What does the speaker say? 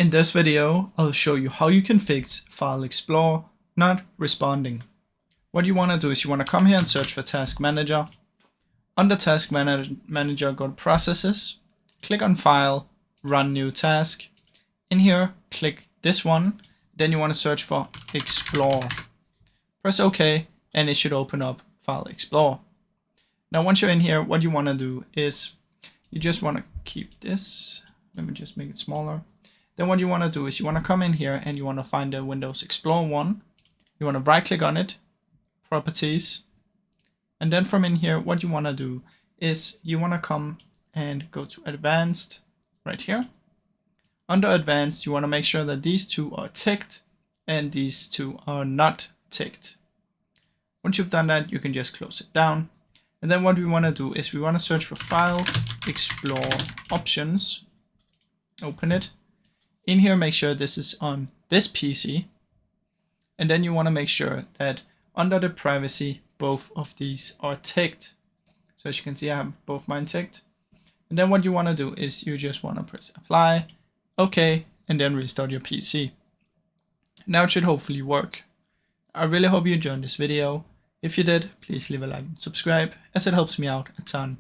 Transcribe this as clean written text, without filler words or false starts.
In this video, I'll show you how you can fix File Explorer not responding. What you want to do is you want to come here and search for Task Manager. Under Task Manager, go to Processes, click on File, Run New Task. In here, click this one. Then you want to search for Explorer. Press OK, and it should open up File Explorer. Now, once you're in here, what you want to do is you just want to keep this. Let me just make it smaller. Then what you want to do is you want to come in here and you want to find the Windows Explorer one. You want to right click on it, Properties. And then from in here, what you want to do is you want to come and go to Advanced right here. Under Advanced, you want to make sure that these two are ticked and these two are not ticked. Once you've done that, you can just close it down. And then what we want to do is we want to search for File Explorer Options. Open it. In here, make sure this is on this PC. And then you want to make sure that under the privacy, both of these are ticked. So as you can see, I have both mine ticked. And then what you want to do is you just want to press apply, OK, and then restart your PC. Now it should hopefully work. I really hope you enjoyed this video. If you did, please leave a like and subscribe, as it helps me out a ton.